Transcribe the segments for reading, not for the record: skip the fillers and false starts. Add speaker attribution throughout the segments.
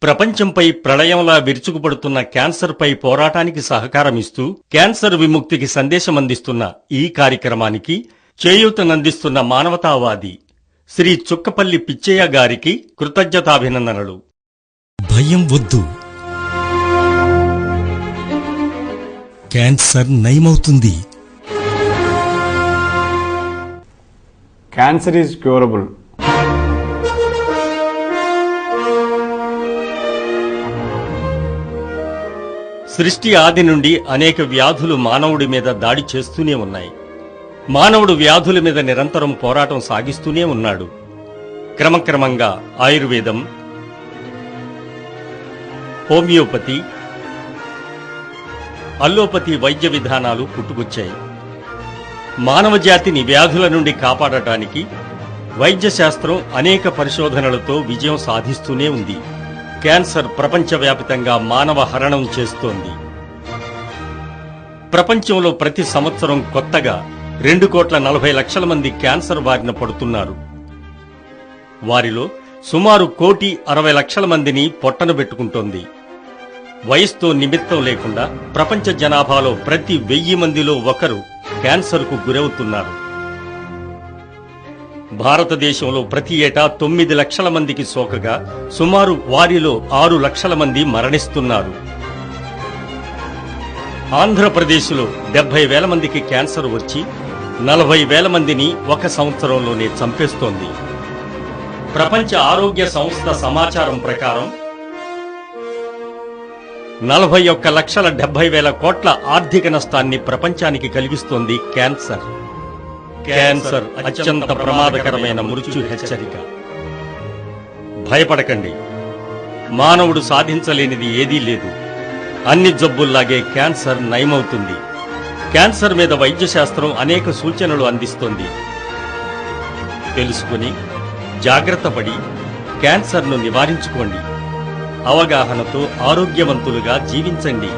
Speaker 1: ప్రపంచంపై ప్రళయంలా విరుచుకుపడుతున్న క్యాన్సర్పై పోరాటానికి సహకారమిస్తూ క్యాన్సర్ విముక్తికి సందేశమందిస్తున్న ఈ కార్యక్రమానికి చేయూతనందిస్తున్న మానవతావాది శ్రీ చుక్కపల్లి పిచ్చయ్య గారికి కృతజ్ఞతాభినందనలు.
Speaker 2: భయం వద్దు, క్యాన్సర్ నయమవుతుంది.
Speaker 3: Cancer is curable.
Speaker 1: సృష్టి ఆది నుండి అనేక వ్యాధులు మానవుడి మీద దాడి చేస్తూనే ఉన్నాయి. మానవుడు వ్యాధుల మీద నిరంతరం పోరాటం సాగిస్తూనే ఉన్నాడు. క్రమక్రమంగా ఆయుర్వేదం, హోమియోపతి, అల్లోపతి వైద్య విధానాలు పుట్టుకొచ్చాయి. మానవ జాతిని వ్యాధుల నుండి కాపాడటానికి వైద్య శాస్త్రం అనేక పరిశోధనలతో విజయం సాధిస్తూనే ఉంది. క్యాన్సర్ ప్రపంచవ్యాప్తంగా మానవ హరణం చేస్తోంది. ప్రపంచంలో ప్రతి సంవత్సరం కొత్తగా 2,40,00,000 మంది క్యాన్సర్ బారిన పడుతున్నారు. వారిలో సుమారు 1,60,00,000 మందిని పొట్టనబెట్టుకుంటోంది. వయసుతో నిమిత్తం లేకుండా ప్రపంచ జనాభాలో ప్రతి 1000 మందిలో ఒకరు క్యాన్సర్కు గురవుతున్నారు. భారతదేశంలో ప్రతి ఏటా 9 లక్షల మందికి సోకగా సుమారు వారిలో 6 లక్షల మంది మరణిస్తున్నారు. ఆంధ్రప్రదేశ్లో 70,000 మందికి క్యాన్సర్ వచ్చి 40,000 మందిని ఒక సంవత్సరంలోనే చంపేస్తోంది. ప్రపంచ ఆరోగ్య సంస్థ సమాచారం ప్రకారం 41,70,000 కోట్ల ఆర్థిక నష్టాన్ని ప్రపంచానికి కలిగిస్తోంది క్యాన్సర్. క్యాన్సర్ అత్యంత ప్రమాదకరమైన మృత్యు హెచ్చరిక. భయపడకండి, మానవుడు సాధించలేనిది ఏదీ లేదు. అన్ని జబ్బుల్లాగే క్యాన్సర్ నయమవుతుంది. క్యాన్సర్ మీద వైద్య శాస్త్రం అనేక సూచనలు అందిస్తోంది. తెలుసుకుని జాగ్రత్త పడి క్యాన్సర్ను నివారించుకోండి. అవగాహనతో ఆరోగ్యవంతులుగా జీవించండి.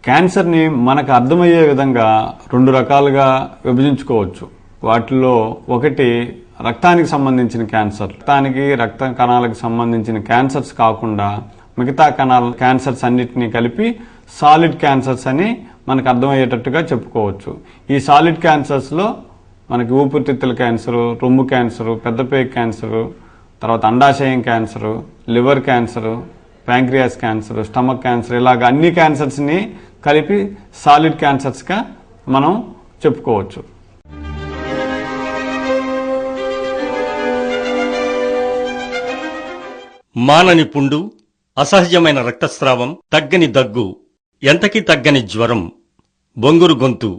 Speaker 3: క్యాన్సర్ని మనకు అర్థమయ్యే విధంగా 2 రకాలుగా విభజించుకోవచ్చు. వాటిలో ఒకటి రక్తానికి సంబంధించిన క్యాన్సర్. రక్త కణాలకు సంబంధించిన క్యాన్సర్స్ కాకుండా మిగతా కణాల క్యాన్సర్స్ అన్నిటినీ కలిపి సాలిడ్ క్యాన్సర్స్ అని మనకు అర్థమయ్యేటట్టుగా చెప్పుకోవచ్చు. ఈ సాలిడ్ క్యాన్సర్స్లో మనకి ఊపిరితిత్తుల క్యాన్సరు, రొమ్ము క్యాన్సరు, పెద్దపేగు క్యాన్సరు, తర్వాత అండాశయం cancer, liver cancer, pancreas cancer, stomach cancer, ఇలాగ అన్ని క్యాన్సర్స్ని కలిపి సాలిడ్ క్యాన్సర్స్గా మనం చెప్పుకోవచ్చు.
Speaker 1: మానని పుండు, అసహజమైన రక్తస్రావం, తగ్గని దగ్గు, ఎంతకీ తగ్గని జ్వరం, బొంగురు గొంతు,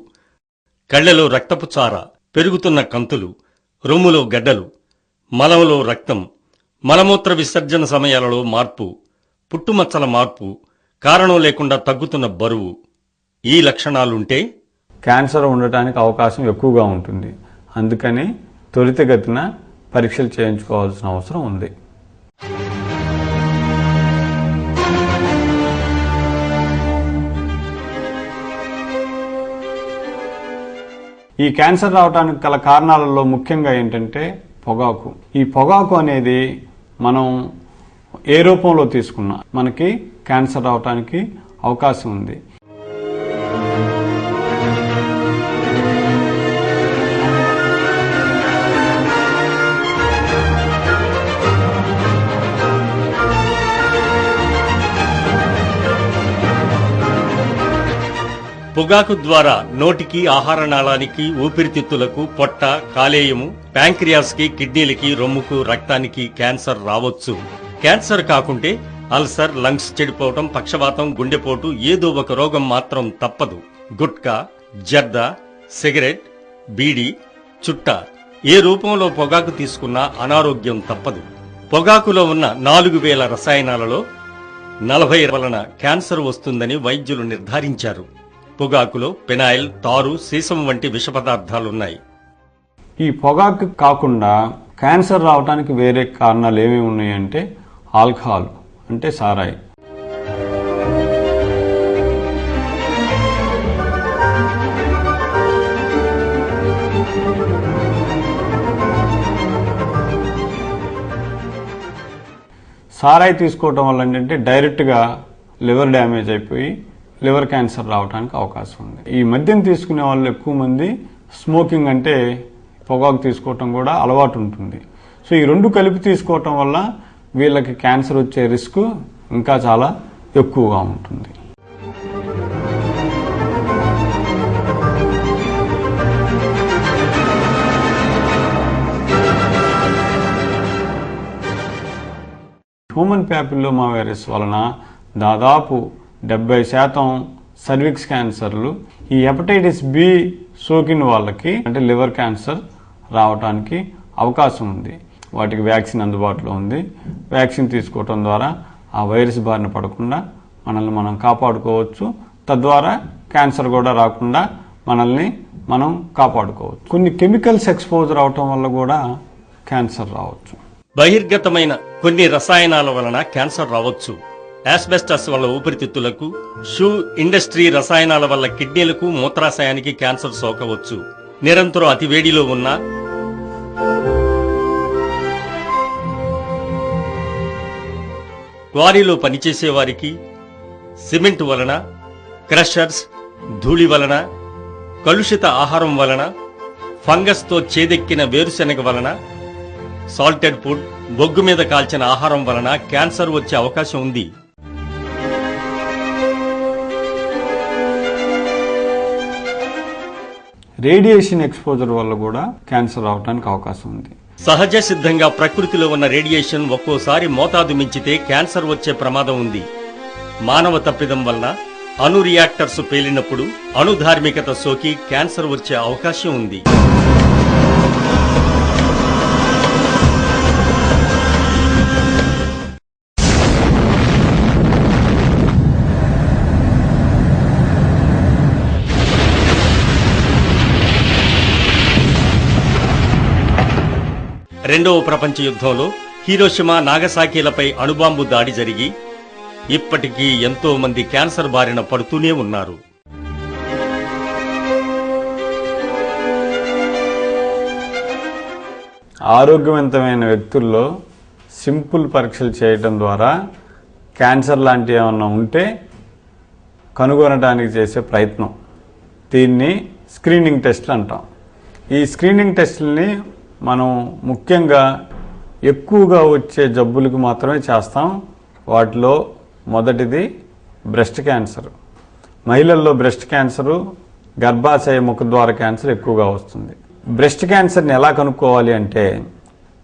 Speaker 1: కళ్లలో రక్తపు చార, పెరుగుతున్న కంతులు, రొమ్ములో గడ్డలు, మలంలో రక్తం, మలమూత్ర విసర్జన సమయాలలో మార్పు, పుట్టుమచ్చల మార్పు, కారణం లేకుండా తగ్గుతున్న బరువు, ఈ లక్షణాలుంటే
Speaker 3: క్యాన్సర్ ఉండటానికి అవకాశం ఎక్కువగా ఉంటుంది. అందుకని త్వరితగతిన పరీక్షలు చేయించుకోవాల్సిన అవసరం ఉంది. ఈ క్యాన్సర్ రావడానికి గల కారణాలలో ముఖ్యంగా ఏంటంటే పొగాకు. ఈ పొగాకు అనేది మనం ఏ రూపంలో తీసుకున్నా మనకి క్యాన్సర్ రావడానికి అవకాశం ఉంది.
Speaker 1: పొగాకు ద్వారా నోటికి, ఆహార నాళానికి, ఊపిరితిత్తులకు, పొట్ట, కాలేయము, ప్యాంక్రియాస్ కి, కిడ్నీలకి, రొమ్ముకు, రక్తానికి క్యాన్సర్ రావచ్చు. క్యాన్సర్ కాకుంటే అల్సర్, లంగ్స్ చెడిపోవటం, పక్షవాతం, గుండెపోటు, ఏదో ఒక రోగం మాత్రం తప్పదు. గుట్కా, జర్దా, సిగరెట్, బీడీ, చుట్ట ఏ రూపంలో పొగాకు తీసుకున్నా అనారోగ్యం తప్పదు. పొగాకులో ఉన్న 4000 రసాయనాలలో 40 వలన క్యాన్సర్ వస్తుందని వైద్యులు నిర్ధారించారు. పొగాకులో ఫినాయిల్, తారు, సీసం వంటి విష పదార్థాలున్నాయి.
Speaker 3: ఈ పొగాకు కాకుండా క్యాన్సర్ రావడానికి వేరే కారణాలు ఏమేమి ఉన్నాయంటే ఆల్కహాల్ అంటే సారాయి, సారాయి తీసుకోవటం వల్ల ఏంటంటే డైరెక్ట్గా లివర్ డ్యామేజ్ అయిపోయి లివర్ క్యాన్సర్ రావడానికి అవకాశం ఉంది. ఈ మద్యం తీసుకునే వాళ్ళు ఎక్కువ మంది స్మోకింగ్ అంటే పొగాకు తీసుకోవటం కూడా అలవాటు ఉంటుంది. సో ఈ రెండు కలిపి తీసుకోవటం వల్ల వీళ్ళకి క్యాన్సర్ వచ్చే రిస్క్ ఇంకా చాలా ఎక్కువగా ఉంటుంది. హ్యూమన్ ప్యాపిల్లోమా వైరస్ వలన దాదాపు 70% సర్విక్స్ క్యాన్సర్లు, ఈ హెపటైటిస్ బి సోకిన వాళ్ళకి అంటే లివర్ క్యాన్సర్ రావడానికి అవకాశం ఉంది. వాటికి వ్యాక్సిన్ అందుబాటులో ఉంది. వ్యాక్సిన్ తీసుకోవటం ద్వారా ఆ వైరస్ బారిన పడకుండా మనల్ని మనం కాపాడుకోవచ్చు. తద్వారా క్యాన్సర్ కూడా రాకుండా మనల్ని మనం కాపాడుకోవచ్చు. కొన్ని కెమికల్స్ ఎక్స్పోజర్ అవటం వల్ల కూడా క్యాన్సర్ రావచ్చు.
Speaker 1: బహిర్గతమైన కొన్ని రసాయనాల వలన క్యాన్సర్ రావచ్చు. యాస్బెస్టస్ వల్ల ఊపిరితిత్తులకు, షూ ఇండస్ట్రీ రసాయనాల వల్ల కిడ్నీలకు, మూత్రాశయానికి క్యాన్సర్ సోకవచ్చు. నిరంతరం అతివేడిలో ఉన్న క్వారీలో పనిచేసే వారికి సిమెంట్ వలన, క్రషర్స్, ధూళి వలన, కలుషిత ఆహారం వలన, ఫంగస్తో చేదెక్కిన వేరుశెనగ వలన, సాల్టెడ్ ఫుడ్, బొగ్గు మీద కాల్చిన ఆహారం వలన క్యాన్సర్ వచ్చే అవకాశం ఉంది.
Speaker 3: రేడియేషన్ ఎక్స్పోజర్ వల్ల కూడా క్యాన్సర్ రావడానికి అవకాశం ఉంది.
Speaker 1: సహజ సిద్ధంగా ప్రకృతిలో ఉన్న రేడియేషన్ ఒక్కోసారి మోతాదు మించితే క్యాన్సర్ వచ్చే ప్రమాదం ఉంది. మానవ తప్పిదం వలన అణు రియాక్టర్స్ పేలినప్పుడు అణుధార్మికత సోకి క్యాన్సర్ వచ్చే అవకాశం ఉంది. రెండవ ప్రపంచ యుద్ధంలో హీరోషిమా, నాగసాకిలపై అణుబాంబు దాడి జరిగి ఇప్పటికీ ఎంతో మంది క్యాన్సర్ బారిన పడుతూనే ఉన్నారు.
Speaker 3: ఆరోగ్యవంతమైన వ్యక్తుల్లో సింపుల్ పరీక్షలు చేయటం ద్వారా క్యాన్సర్ లాంటివి ఏమన్నా ఉంటే కనుగొనడానికి చేసే ప్రయత్నం, దీన్ని స్క్రీనింగ్ టెస్ట్లు అంటాం. ఈ స్క్రీనింగ్ టెస్టుల్ని మనం ముఖ్యంగా ఎక్కువగా వచ్చే జబ్బులకు మాత్రమే చేస్తాం. వాటిలో మొదటిది బ్రెస్ట్ క్యాన్సర్. మహిళల్లో బ్రెస్ట్ క్యాన్సరు, గర్భాశయ ముఖద్వార క్యాన్సర్ ఎక్కువగా వస్తుంది. బ్రెస్ట్ క్యాన్సర్ని ఎలా కనుక్కోవాలి అంటే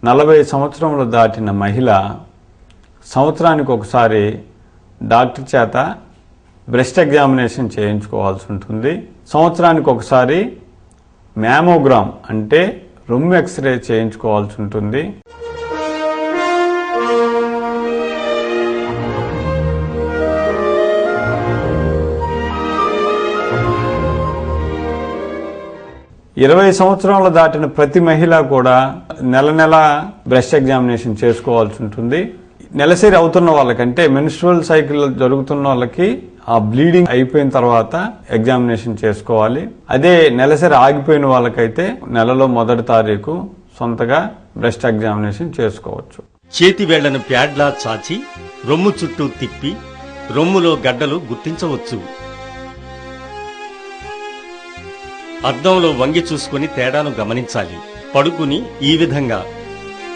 Speaker 3: 40 సంవత్సరములు దాటిన మహిళ సంవత్సరానికి ఒకసారి డాక్టర్ చేత బ్రెస్ట్ ఎగ్జామినేషన్ చేయించుకోవాల్సి ఉంటుంది. సంవత్సరానికి ఒకసారి మ్యామోగ్రామ్ అంటే రొమ్ము ఎక్స్రే చేయించుకోవాల్సి ఉంటుంది. ఇరవై సంవత్సరాలు దాటిన ప్రతి మహిళ కూడా నెల బ్రెస్ట్ ఎగ్జామినేషన్ చేసుకోవాల్సి ఉంటుంది. నెలసరి అవుతున్న వాళ్ళకంటే మెన్స్ట్రువల్ సైకిల్ జరుగుతున్న వాళ్ళకి ఆ బ్లీడింగ్ అయిపోయిన తర్వాత ఎగ్జామినేషన్ చేసుకోవాలి. అదే నెలసరి ఆగిపోయిన వాళ్ళకైతే నెలలో మొదటి తారీఖు సొంతగా బ్రెస్ట్ ఎగ్జామినేషన్ చేసుకోవచ్చు.
Speaker 1: చేతి వేళ్లను ప్యాడ్లా చాచి రొమ్ము చుట్టూ తిప్పి రొమ్ములో గడ్డలు గుర్తించవచ్చు. అద్దంలో వంగి చూసుకుని తేడాను గమనించాలి. పడుకుని ఈ విధంగా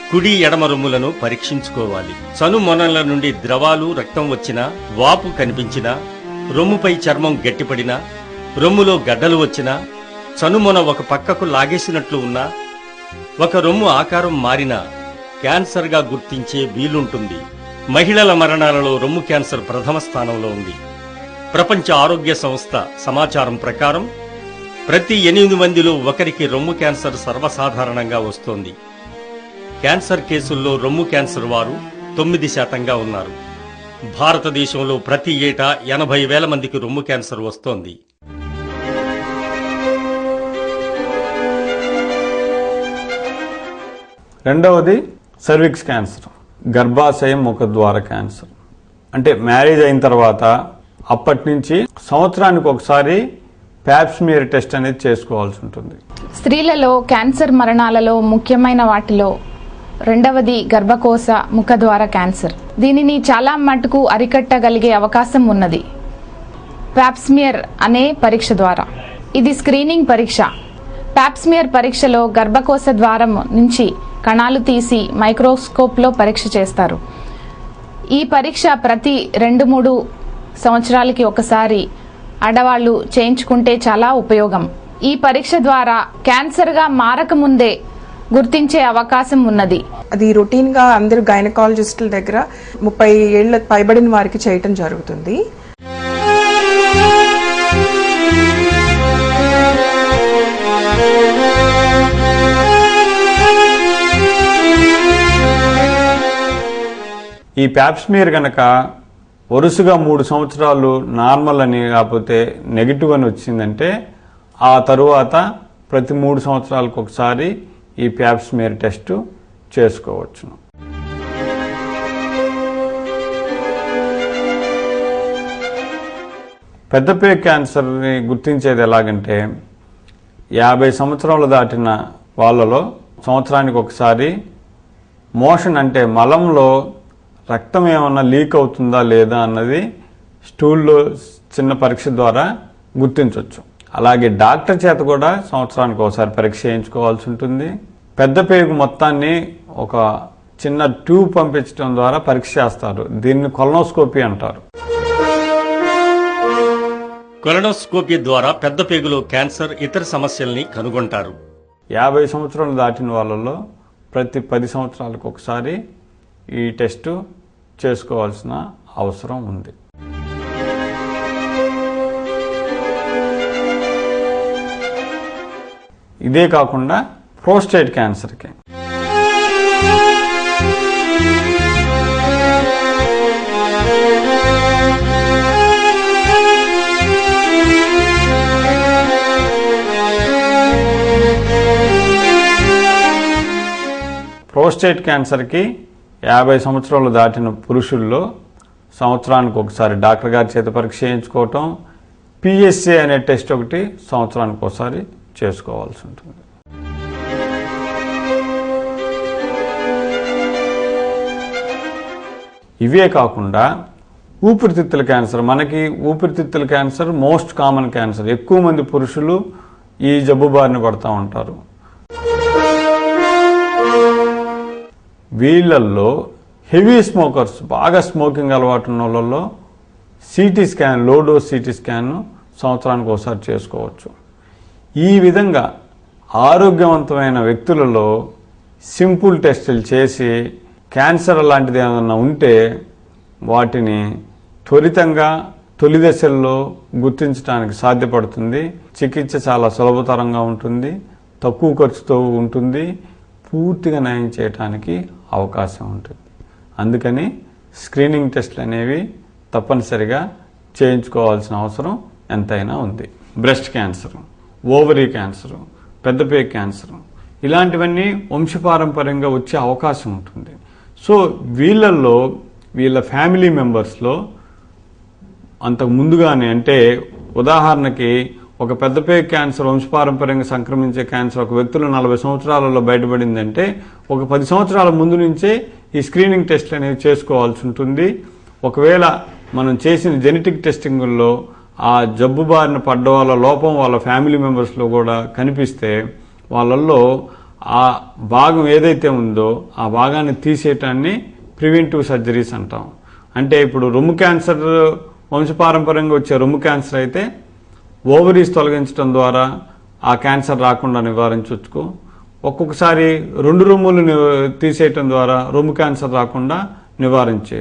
Speaker 1: కుడి ఎడమ రొమ్ములను పరీక్షించుకోవాలి. చనుమొనల నుండి ద్రవాలు, రక్తం వచ్చినా, వాపు కనిపించినా, రొమ్ముపై చర్మం గట్టిపడినా, రొమ్ములో గడ్డలు వచ్చినా, చనుమొన ఒక పక్కకు లాగేసినట్లు ఉన్నా, ఒక రొమ్ము ఆకారం మారినా క్యాన్సర్గా గుర్తించే వీలుంటుంది. మహిళల మరణాలలో రొమ్ము క్యాన్సర్ ప్రథమ స్థానంలో ఉంది. ప్రపంచ ఆరోగ్య సంస్థ సమాచారం ప్రకారం ప్రతి 8 మందిలో ఒకరికి రొమ్ము క్యాన్సర్ సర్వసాధారణంగా వస్తోంది. క్యాన్సర్ కేసుల్లో రొమ్ము క్యాన్సర్ వారు 9% ఉన్నారు. భారతదేశంలో ప్రతి ఏటా 80,000 మందికి రొమ్ము క్యాన్సర్ వస్తోంది.
Speaker 3: రెండవది సర్విక్స్ క్యాన్సర్, గర్భాశయం ముఖద్వార క్యాన్సర్. అంటే మ్యారేజ్ అయిన తర్వాత అప్పటి నుంచి సంవత్సరానికి ఒకసారి ప్యాప్స్మియర్ టెస్ట్ అనేది చేసుకోవాల్సి ఉంటుంది.
Speaker 4: స్త్రీలలో క్యాన్సర్ మరణాలలో ముఖ్యమైన వాటిలో రెండవది గర్భకోశ ముఖద్వార క్యాన్సర్. దీనిని చాలా మటుకు అరికట్టగలిగే అవకాశం ఉన్నది ప్యాప్స్మియర్ అనే పరీక్ష ద్వారా. ఇది స్క్రీనింగ్ పరీక్ష. ప్యాప్స్మియర్ పరీక్షలో గర్భకోశ ద్వారం నుంచి కణాలు తీసి మైక్రోస్కోప్లో పరీక్ష చేస్తారు. ఈ పరీక్ష ప్రతి 2-3 సంవత్సరాలకి ఒకసారి ఆడవాళ్లు చేయించుకుంటే చాలా ఉపయోగం. ఈ పరీక్ష ద్వారా క్యాన్సర్గా మారకముందే గుర్తించే అవకాశం ఉన్నది.
Speaker 5: అది రొటీన్ గా అందరు గైనకాలజిస్టుల దగ్గర 30 ఏళ్ల పైబడిన వారికి చేయటం జరుగుతుంది.
Speaker 3: ఈ ప్యాప్స్మియర్ గనక వరుసగా 3 సంవత్సరాలు నార్మల్ అని కాకపోతే నెగిటివ్ అని వచ్చిందంటే ఆ తరువాత ప్రతి 3 సంవత్సరాలకు ఒకసారి ఈ ప్యాప్స్మియర్ టెస్ట్ చేసుకోవచ్చును. పెద్దపేగు క్యాన్సర్ని గుర్తించేది ఎలాగంటే 50 సంవత్సరాలు దాటిన వాళ్ళలో సంవత్సరానికి ఒకసారి మోషన్ అంటే మలంలో రక్తం ఏమన్నా లీక్ అవుతుందా లేదా అన్నది స్టూల్లో చిన్న పరీక్ష ద్వారా గుర్తించవచ్చు. అలాగే డాక్టర్ చేత కూడా సంవత్సరానికి ఒకసారి పరీక్ష చేయించుకోవాల్సి ఉంటుంది. పెద్ద పేగు మొత్తాన్ని ఒక చిన్న ట్యూబ్ పంపించడం ద్వారా పరీక్ష చేస్తారు. దీన్ని కొలనోస్కోపీ అంటారు.
Speaker 1: కొలనోస్కోపీ ద్వారా పెద్ద పేగులో క్యాన్సర్ ఇతర సమస్యల్ని కనుగొంటారు.
Speaker 3: 50 సంవత్సరాలు దాటిన వాళ్ళలో ప్రతి 10 సంవత్సరాలకు ఒకసారి ఈ టెస్టు చేసుకోవాల్సిన అవసరం ఉంది. ఇదే కాకుండా ప్రోస్టేట్ క్యాన్సర్కి ప్రోస్టేట్ క్యాన్సర్కి 50 సంవత్సరాలు దాటిన పురుషుల్లో సంవత్సరానికి ఒకసారి డాక్టర్ గారి చేత పరీక్ష చేయించుకోవటం, పిఎస్ఏ అనే టెస్ట్ ఒకటి సంవత్సరానికి ఒకసారి చేసుకోవాల్సి ఉంటుంది. ఇవే కాకుండా ఊపిరితిత్తుల క్యాన్సర్, మనకి ఊపిరితిత్తుల క్యాన్సర్ మోస్ట్ కామన్ క్యాన్సర్. ఎక్కువ మంది పురుషులు ఈ జబ్బు బారిన పడుతూ ఉంటారు. వీళ్ళల్లో హెవీ స్మోకర్స్, బాగా స్మోకింగ్ అలవాటు ఉన్న వాళ్ళలో CT scan, low dose CT scan సంవత్సరానికి ఒకసారి చేసుకోవచ్చు. ఈ విధంగా ఆరోగ్యవంతమైన వ్యక్తులలో సింపుల్ టెస్టులు చేసి క్యాన్సర్ లాంటిది ఏదైనా ఉంటే వాటిని త్వరితంగా తొలి దశల్లో గుర్తించడానికి సాధ్యపడుతుంది. చికిత్స చాలా సులభతరంగా ఉంటుంది, తక్కువ ఖర్చుతో ఉంటుంది, పూర్తిగా నయం చేయడానికి అవకాశం ఉంటుంది. అందుకని స్క్రీనింగ్ టెస్టులు అనేవి తప్పనిసరిగా చేయించుకోవాల్సిన అవసరం ఎంతైనా ఉంది. బ్రెస్ట్ క్యాన్సర్, ఓవరీ క్యాన్సర్, పెద్దపేగు క్యాన్సర్ ఇలాంటివన్నీ వంశపారంపర్యంగా వచ్చే అవకాశం ఉంటుంది. సో వీళ్ళల్లో వీళ్ళ ఫ్యామిలీ మెంబర్స్లో అంతకు ముందుగానే, అంటే ఉదాహరణకి ఒక పెద్దపేగు క్యాన్సర్ వంశపారంపర్యంగా సంక్రమించే క్యాన్సర్ ఒక వ్యక్తులు 40 సంవత్సరాలలో బయటపడిందంటే ఒక 10 సంవత్సరాల ముందు నుంచే ఈ స్క్రీనింగ్ టెస్ట్లు అనేవి చేసుకోవాల్సి ఉంటుంది. ఒకవేళ మనం చేసిన జెనెటిక్ టెస్టింగుల్లో ఆ జబ్బు బారిన పడ్డ వాళ్ళ లోపం వాళ్ళ ఫ్యామిలీ మెంబర్స్లో కూడా కనిపిస్తే వాళ్ళల్లో ఆ భాగం ఏదైతే ఉందో ఆ భాగాన్ని తీసేయటాన్ని ప్రివెంటివ్ సర్జరీస్ అంటాం. అంటే ఇప్పుడు రొమ్ము క్యాన్సర్ వంశపారంపర్యంగా వచ్చే రొమ్ము క్యాన్సర్ అయితే ఓవరీస్ తొలగించడం ద్వారా ఆ క్యాన్సర్ రాకుండా నివారించవచ్చు. ఒక్కొక్కసారి 2 రొమ్ములు తీసేయటం ద్వారా రొమ్ము క్యాన్సర్ రాకుండా నివారించే